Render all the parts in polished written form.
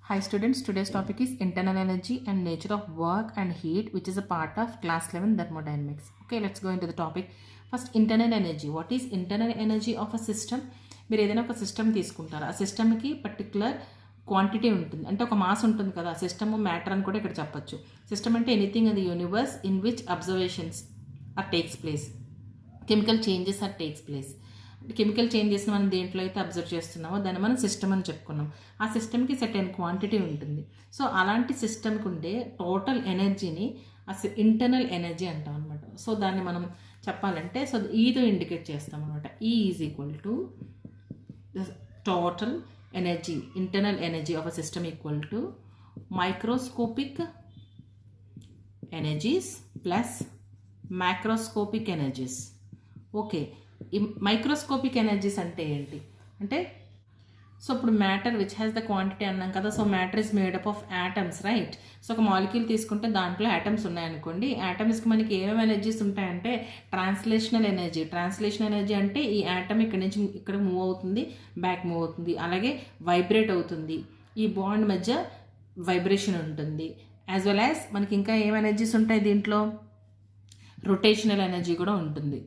Hi students, today's topic is internal energy and nature of work and heat, which is a part of class 11 thermodynamics. Okay, let's go into the topic. First, internal energy. What is internal energy of a system? మీరు ఏదైనా ఒక system తీసుకుంటారు, ఆ సిస్టమ్కి particular quantity ఉంటుంది, అంటే ఒక mass ఉంటుంది కదా. ఆ సిస్టమ్ మ్యాటర్ అని కూడా ఇక్కడ చెప్పచ్చు. సిస్టమ్ అంటే anything in the universe in which observations are takes place, chemical changes are takes place. Chemical చేంజెస్ని మనం దేంట్లో అయితే అబ్జర్వ్ చేస్తున్నామో దాన్ని మనం సిస్టమ్ అని చెప్పుకున్నాం. ఆ సిస్టమ్కి సర్టెన్ క్వాంటిటీ ఉంటుంది. సో అలాంటి సిస్టమ్కి ఉండే టోటల్ ఎనర్జీని ఇంటర్నల్ ఎనర్జీ అంటాం అనమాట. సో దాన్ని మనం చెప్పాలంటే సో ఈతో ఇండికేట్ చేస్తాం అనమాట. ఈ is equal to total energy, internal energy of a system equal to microscopic energies plus macroscopic energies. Okay, ఈ మైక్రోస్కోపిక్ ఎనర్జీస్ అంటే ఏంటి అంటే, సో ఇప్పుడు matter which has the quantity అన్నాం కదా. So matter is made up of atoms, right. So ఒక molecule తీసుకుంటే దాంట్లో యాటమ్స్ ఉన్నాయనుకోండి. యాటమ్స్కి మనకి ఏమేమి ఎనర్జీస్ ఉంటాయంటే ట్రాన్స్లేషనల్ ఎనర్జీ. ట్రాన్స్లేషనల్ ఎనర్జీ అంటే ఈ యాటమ్ ఇక్కడ నుంచి ఇక్కడ మూవ్ అవుతుంది, బ్యాక్ మూవ్ అవుతుంది, అలాగే వైబ్రేట్ అవుతుంది, ఈ బాండ్ మధ్య వైబ్రేషన్ ఉంటుంది. యాజ్ వెల్ యాజ్ మనకి ఇంకా ఏం ఎనర్జీస్ ఉంటాయి దీంట్లో, రొటేషనల్ ఎనర్జీ కూడా ఉంటుంది.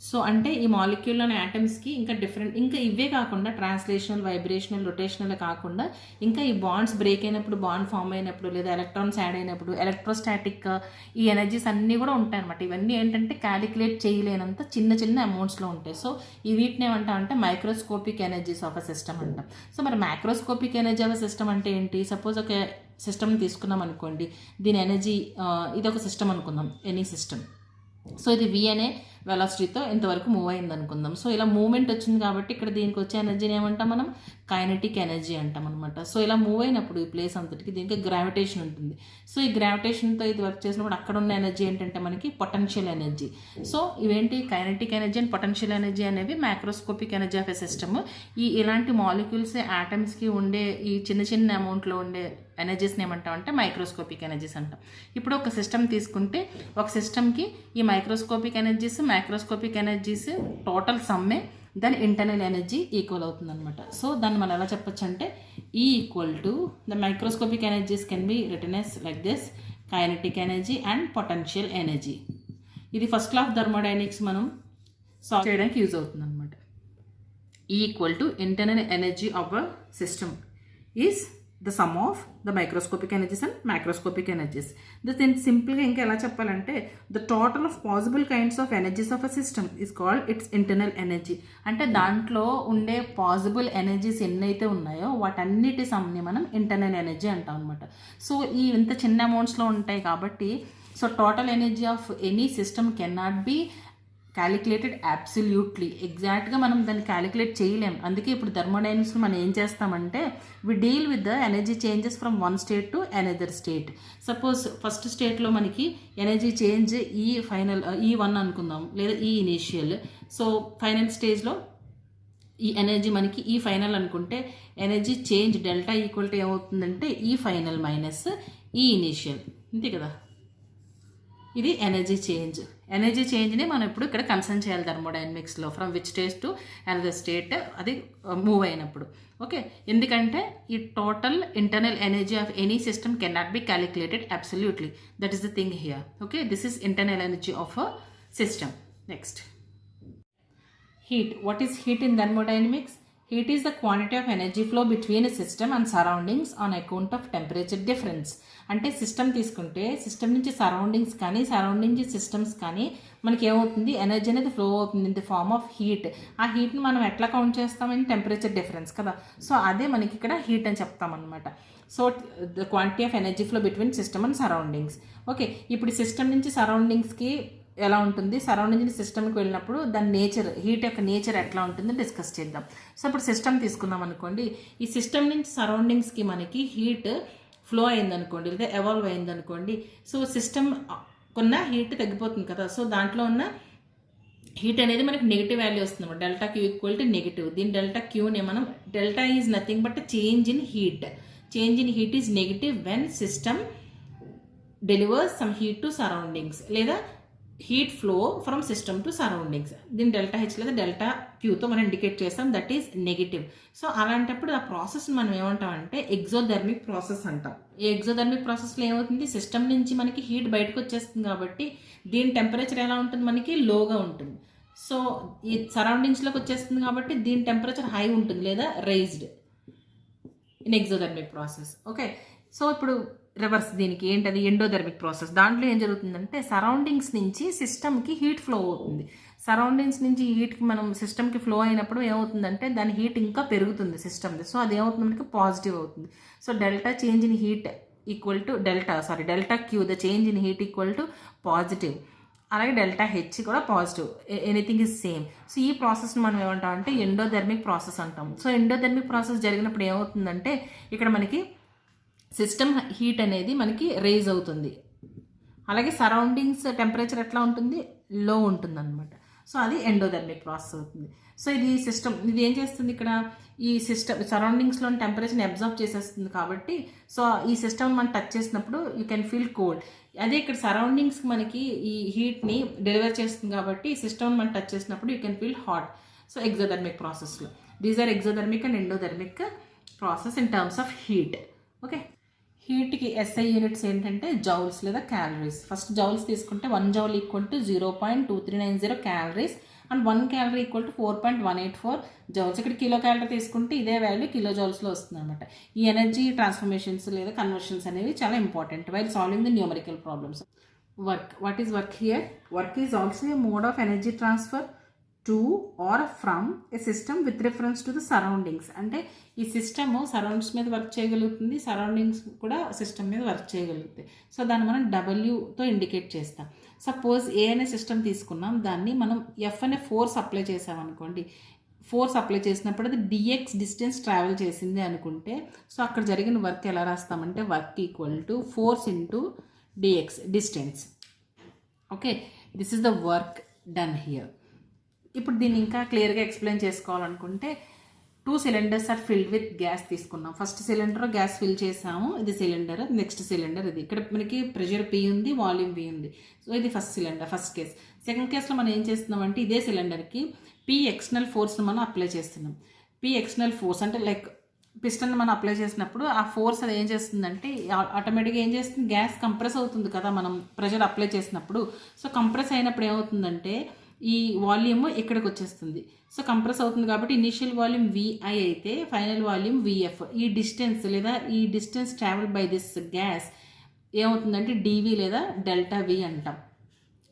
సో అంటే ఈ మాలిక్యూల్లోని యాటమ్స్కి ఇంకా డిఫరెంట్, ఇంకా ఇవే కాకుండా ట్రాన్స్లేషనల్, వైబ్రేషనల్, రొటేషనల్ కాకుండా ఇంకా ఈ బాండ్స్ బ్రేక్ అయినప్పుడు, బాండ్ ఫామ్ అయినప్పుడు, లేదా ఎలక్ట్రాన్స్ యాడ్ అయినప్పుడు ఎలక్ట్రోస్టాటిక్ ఈ ఎనర్జీస్ అన్నీ కూడా ఉంటాయి అనమాట. ఇవన్నీ ఏంటంటే క్యాలిక్యులేట్ చేయలేనంత చిన్న చిన్న అమౌంట్స్లో ఉంటాయి. సో ఈ వీటిని ఏమంటామంటే microscopic energies of a system అంటాం. సో మరి microscopic energy of a system అంటే ఏంటి? సపోజ్ ఒక సిస్టమ్ తీసుకున్నాం అనుకోండి, దీని ఎనర్జీ ఇది ఒక సిస్టమ్ అనుకుందాం, ఎనీ సిస్టమ్. సో ఇది V అనే వెలాసిటీతో ఇంతవరకు మూవ్ అయింది అనుకుందాం. సో ఇలా మూవ్మెంట్ వచ్చింది కాబట్టి ఇక్కడ దీనికి వచ్చే ఎనర్జీని ఏమంటాం మనం, కైనెటిక్ ఎనర్జీ అంటాం అనమాట. సో ఇలా మూవ్ అయినప్పుడు ఈ ప్లేస్ అంతటికి దీనికి గ్రావిటేషన్ ఉంటుంది. సో ఈ గ్రావిటేషన్తో ఇది వర్క్ చేసినప్పుడు అక్కడ ఉన్న ఎనర్జీ ఏంటంటే మనకి పొటెన్షియల్ ఎనర్జీ. సో ఇవేంటి, kinetic energy and potential energy అనేవి microscopic energy of a system. ఇలాంటి మాలిక్యూల్స్ యాటమ్స్కి ఉండే ఈ చిన్న చిన్న అమౌంట్లో ఉండే ఎనర్జీస్ని ఏమంటామంటే మైక్రోస్కోపిక్ ఎనర్జీస్ అంటాం. ఇప్పుడు ఒక సిస్టమ్ తీసుకుంటే ఒక సిస్టమ్కి ఈ microscopic energies, microscopic energies total సమ్మే దాని ఇంటర్నల్ ఎనర్జీ ఈక్వల్ అవుతుంది అనమాట. సో దాన్ని మనం ఎలా చెప్పొచ్చు అంటే ఈ equal to the microscopic energies can be written as like this, kinetic energy and potential energy. ఇది ఫస్ట్ లా ఆఫ్ థర్మోడైనమిక్స్ మనం సాల్వ్ చేయడానికి యూజ్ అవుతుంది అనమాట. Equal to internal energy of a system is the sum of the microscopic energies and macroscopic energies. Then simply ఇంకా ఎలా చెప్పాలంటే the total of possible kinds of energies of a system is called its internal energy. అంటే దాంట్లో ఉండే possible energies ఎన్నైతే ఉన్నాయో వాటన్నిటి సమ్ని మనం ఇంటర్నల్ ఎనర్జీ అంటాం అనమాట. సో ఈ ఇంత చిన్న అమౌంట్స్లో ఉంటాయి కాబట్టి so total energy of any system can not be calculated absolutely. ఎగ్జాక్ట్గా మనం దాన్ని క్యాలిక్యులేట్ చేయలేం. అందుకే ఇప్పుడు థర్మోడైనమిక్స్లో మనం ఏం చేస్తామంటే we deal with the energy changes from one state to another state. Suppose first స్టేట్లో మనకి ఎనర్జీ చేంజ్ ఈ ఫైనల్ E1 అనుకుందాం, లేదా ఈ ఇనీషియల్. సో ఫైనల్ స్టేజ్లో ఈ ఎనర్జీ మనకి ఈ ఫైనల్ అనుకుంటే energy change delta equal to ఏమవుతుందంటే ఈ ఫైనల్ మైనస్ ఈ ఇనీషియల్, అంతే కదా. ఇది ఎనర్జీ చేంజ్. ఎనర్జీ చేంజ్ని మనం ఇప్పుడు ఇక్కడ కన్సర్న్ చేయాలి థర్మోడైనమిక్స్లో, from which stage to another state అది మూవ్ అయినప్పుడు. ఓకే, ఎందుకంటే ఈ total internal energy of any system can not be calculated absolutely. That is the thing here. Okay, this is internal energy of a system. Next, heat. What is heat in thermodynamics? Heat is the quantity of energy flow between a system and surroundings on account of temperature difference. అంటే system తీసుకుంటే system నుంచి surroundings కానీ surrounding నుంచి systems కానీ మనకి ఏమవుతుంది, energy అనేది flow అవుతుంది in the form of heat. ఆ హీట్ని మనం ఎట్లా కౌంట్ చేస్తామని టెంపరేచర్ డిఫరెన్స్ కదా. సో అదే మనకి ఇక్కడ హీట్ అని చెప్తామన్నమాట. So the quantity of energy flow between system and surroundings. Okay, ఇప్పుడు సిస్టమ్ నుంచి సరౌండింగ్స్కి ఎలా ఉంటుంది, సరౌండింగ్ నుంచి సిస్టమ్కి వెళ్ళినప్పుడు దాని నేచర్, హీట్ యొక్క నేచర్ ఎట్లా ఉంటుందో డిస్కస్ చేద్దాం. సో ఇప్పుడు సిస్టమ్ తీసుకుందాం అనుకోండి, ఈ సిస్టమ్ నుంచి సరౌండింగ్స్కి మనకి హీట్ ఫ్లో అయిందనుకోండి, లేదా ఎవాల్వ్ అయిందనుకోండి. సో సిస్టమ్ కొన్న హీట్ తగ్గిపోతుంది కదా. సో దాంట్లో ఉన్న హీట్ అనేది మనకి నెగిటివ్ వాల్యూ వస్తుంది, delta Q equal to negative. దీని డెల్టా క్యూని మనం, delta is nothing but change in heat. Change in heat is negative when system delivers some heat to surroundings, లేదా heat flow from system to surroundings. దీని delta H లేదా delta క్యూతో మనం indicate చేస్తాం, that is negative. So అలాంటప్పుడు ఆ ప్రాసెస్ని మనం ఏమంటాం అంటే ఎగ్జోథర్మిక్ ప్రాసెస్ అంటాం. ఈ ఎగ్జోథర్మిక్ ప్రాసెస్లో ఏమవుతుంది, సిస్టమ్ నుంచి మనకి హీట్ బయటకు వచ్చేస్తుంది కాబట్టి దీని టెంపరేచర్ ఎలా ఉంటుంది, మనకి లోగా ఉంటుంది. సో ఈ సరౌండింగ్స్లోకి వచ్చేస్తుంది కాబట్టి దీని టెంపరేచర్ హై ఉంటుంది లేదా raised in exothermic process. Okay, so ఇప్పుడు రివర్స్ దీనికి ఏంటది ఎండోథర్మిక్ ప్రాసెస్. దాంట్లో ఏం జరుగుతుందంటే సరౌండింగ్స్ నుంచి సిస్టమ్కి హీట్ ఫ్లో అవుతుంది. సరౌండింగ్స్ నుంచి హీట్కి మనం సిస్టమ్కి ఫ్లో అయినప్పుడు ఏమవుతుందంటే దాని హీట్ ఇంకా పెరుగుతుంది సిస్టమ్ది. సో అది ఏమవుతుంది, మనకి పాజిటివ్ అవుతుంది. So delta change in heat equal to delta queue the change in heat equal to positive. అలాగే డెల్టా హెచ్ కూడా positive, anything is same. So ఈ ప్రాసెస్ని మనం ఏమంటాం అంటే ఎండోథర్మిక్ ప్రాసెస్ అంటాం. సో ఎండోథర్మిక్ ప్రాసెస్ జరిగినప్పుడు ఏమవుతుందంటే ఇక్కడ మనకి సిస్టమ్ హీట్ అనేది మనకి రేజ్ అవుతుంది, అలాగే సరౌండింగ్స్ టెంపరేచర్ ఎట్లా ఉంటుంది, లో ఉంటుంది అనమాట. సో అది ఎండోథర్మిక్ ప్రాసెస్ అవుతుంది. సో ఇది సిస్టమ్, ఇది ఏం చేస్తుంది, ఇక్కడ ఈ సిస్టమ్ సరౌండింగ్స్లోని టెంపరేచర్ని అబ్జర్వ్ చేసేస్తుంది కాబట్టి సో ఈ సిస్టమ్ మనం టచ్ చేసినప్పుడు యూ కెన్ ఫీల్ కోల్డ్. అదే ఇక్కడ సరౌండింగ్స్కి మనకి ఈ హీట్ని డెలివర్ చేస్తుంది కాబట్టి ఈ సిస్టమ్ మనం టచ్ చేసినప్పుడు you can feel hot. So exothermic ప్రాసెస్లో these are exothermic and endothermic process in terms of heat. Okay, హీట్కి ఎస్ఐ యూనిట్స్ ఏంటంటే జౌల్స్ లేదా క్యాలరీస్. ఫస్ట్ జౌల్స్ తీసుకుంటే 1 joule equal to 0.2390 calories and 1 calorie equal to 4.184 joules. ఇక్కడ kilo calorie తీసుకుంటే ఇదే value kilo జౌల్స్లో వస్తుంది అనమాట. ఈ ఎనర్జీ ట్రాన్స్ఫర్మేషన్స్ లేదా కన్వర్షన్స్ అనేవి చాలా important while solving the numerical problems. Work, what is work here? Work is also a mode of energy transfer to or from a system with reference to the surroundings. అంటే ఈ system surrounds మీద work చేయగలుగుతుంది, surroundings కూడా system మీద work చేయగలుగుతాయి. So దాన్ని మనం డబ్ల్యూతో indicate చేస్తాం. సపోజ్ ఏ అనే సిస్టమ్ తీసుకున్నాం, దాన్ని మనం ఎఫ్ అనే ఫోర్స్ అప్లై చేసామనుకోండి. ఫోర్స్ అప్లై చేసినప్పుడు అది డిఎక్స్ డిస్టెన్స్ ట్రావెల్ చేసింది అనుకుంటే సో అక్కడ జరిగిన వర్క్ ఎలా రాస్తామంటే work equal to force into DX distance. Okay, this is the work done here. ఇప్పుడు దీన్ని ఇంకా క్లియర్గా ఎక్స్ప్లెయిన్ చేసుకోవాలనుకుంటే 2 cylinders are filled with gas తీసుకున్నాం. ఫస్ట్ సిలిండర్ గ్యాస్ ఫిల్ చేసాము, ఇది సిలిండర్. నెక్స్ట్ సిలిండర్ ఇది. ఇక్కడ మనకి ప్రెషర్ పి ఉంది, వాల్యూమ్ వి ఉంది. సో ఇది first cylinder, first case. Second కేసులో మనం ఏం చేస్తున్నాం అంటే ఇదే సిలిండర్కి పి ఎక్స్టర్నల్ ఫోర్స్ని మనం అప్లై చేస్తున్నాం. పి ఎక్స్టర్నల్ ఫోర్స్ అంటే లైక్ పిస్టన్ మనం అప్లై చేసినప్పుడు ఆ ఫోర్స్ అది ఏం చేస్తుందంటే ఆటోమేటిక్గా ఏం చేస్తుంది, గ్యాస్ కంప్రెస్ అవుతుంది కదా మనం ప్రెషర్ అప్లై చేసినప్పుడు. సో కంప్రెస్ అయినప్పుడు ఏమవుతుందంటే ఈ వాల్యూమ్ ఇక్కడికి వచ్చేస్తుంది. సో కంప్రెస్ అవుతుంది కాబట్టి ఇనిషియల్ వాల్యూమ్ విఐ అయితే ఫైనల్ వాల్యూమ్ విఎఫ్. ఈ డిస్టెన్స్ లేదా ఈ distance travel by this gas ఏమవుతుందంటే డివి లేదా డెల్టా వి అంటాం.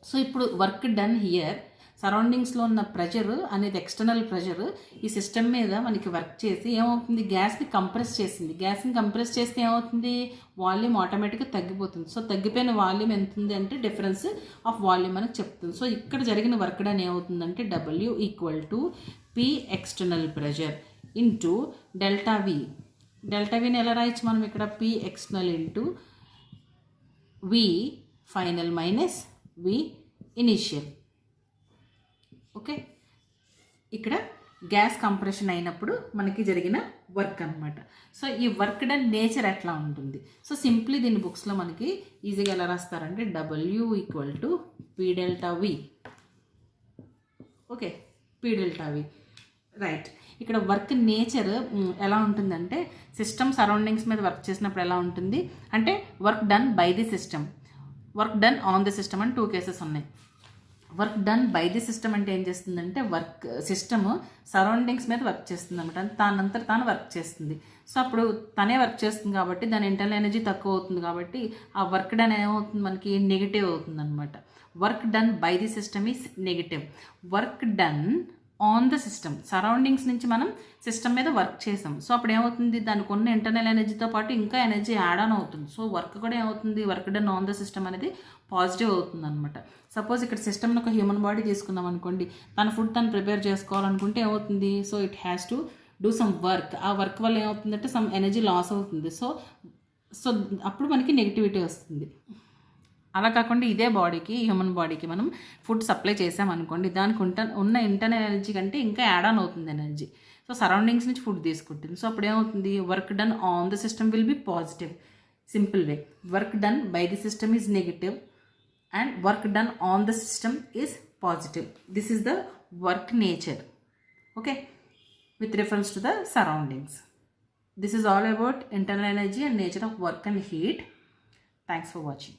సో ఇప్పుడు వర్క్ డన్ హియర్ సరౌండింగ్స్లో ఉన్న ప్రెషర్ అనేది ఎక్స్టర్నల్ ప్రెషర్ ఈ సిస్టమ్ మీద మనకి వర్క్ చేసి ఏమవుతుంది, గ్యాస్ని కంప్రెస్ చేసింది. గ్యాస్ని కంప్రెస్ చేస్తే ఏమవుతుంది, వాల్యూమ్ ఆటోమేటిక్గా తగ్గిపోతుంది. సో తగ్గిపోయిన వాల్యూమ్ ఎంత ఉంది అంటే డిఫరెన్స్ ఆఫ్ వాల్యూమ్ అని చెప్తుంది. సో ఇక్కడ జరిగిన వర్క్ డన్ ఏమవుతుందంటే W equal to P external pressure into delta V. Delta విని ఎలా రాయొచ్చు మనం ఇక్కడ, P external into V final minus V initial. Okay, ఇక్కడ గ్యాస్ కంప్రెషన్ అయినప్పుడు మనకి జరిగిన వర్క్ అనమాట. సో ఈ వర్క్ డన్ నేచర్ ఎట్లా ఉంటుంది, సో సింప్లీ దీని బుక్స్లో మనకి ఈజీగా ఎలా రాస్తారంటే W equal to P delta V. Okay, P delta V right. ఇక్కడ వర్క్ నేచర్ ఎలా ఉంటుందంటే సిస్టమ్ సరౌండింగ్స్ మీద వర్క్ చేసినప్పుడు ఎలా ఉంటుంది అంటే work done by the system, work done on the system అని 2 కేసెస్ ఉన్నాయి. Work done by the system అంటే ఏం చేస్తుందంటే వర్క్ సిస్టమ్ సరౌండింగ్స్ మీద వర్క్ చేస్తుంది అనమాట, తానంతా తాను వర్క్ చేస్తుంది. సో అప్పుడు తనే వర్క్ చేస్తుంది కాబట్టి దాని ఇంటర్నల్ ఎనర్జీ తక్కువ అవుతుంది కాబట్టి ఆ వర్క్ డన్ ఏమవుతుంది మనకి నెగిటివ్ అవుతుంది అనమాట. Work done by the system is negative. Work done on the system surroundings నుంచి మనం సిస్టమ్ మీద వర్క్ చేసాం. సో అప్పుడు ఏమవుతుంది, దానికి ఉన్న ఇంటర్నల్ ఎనర్జీతో పాటు ఇంకా ఎనర్జీ యాడ్ ఆన్ అవుతుంది. సో వర్క్ కూడా ఏమవుతుంది, work done on the system అనేది పాజిటివ్ అవుతుంది అనమాట. సపోజ్ ఇక్కడ సిస్టమ్ని ఒక హ్యూమన్ బాడీ తీసుకున్నాం అనుకోండి, తన ఫుడ్ తను ప్రిపేర్ చేసుకోవాలనుకుంటే ఏమవుతుంది, so it has to do some work. ఆ వర్క్ వల్ల ఏమవుతుందంటే సమ్ ఎనర్జీ లాస్ అవుతుంది. సో అప్పుడు మనకి నెగిటివిటీ వస్తుంది. అలా కాకుండా ఇదే బాడీకి హ్యూమన్ బాడీకి మనం ఫుడ్ సప్లై చేసామనుకోండి, దానికి ఉన్న ఇంటర్నల్ ఎనర్జీ కంటే ఇంకా యాడ్ ఆన్ అవుతుంది ఎనర్జీ. సో సరౌండింగ్స్ నుంచి ఫుడ్ తీసుకుంటుంది. సో అప్పుడు ఏమవుతుంది, work done on the system will be positive. Simple way, work done by the system is negative and work done on the system is positive. This is the work nature. Okay, with reference to the surroundings. This is all about internal energy and nature of work and heat. Thanks for watching.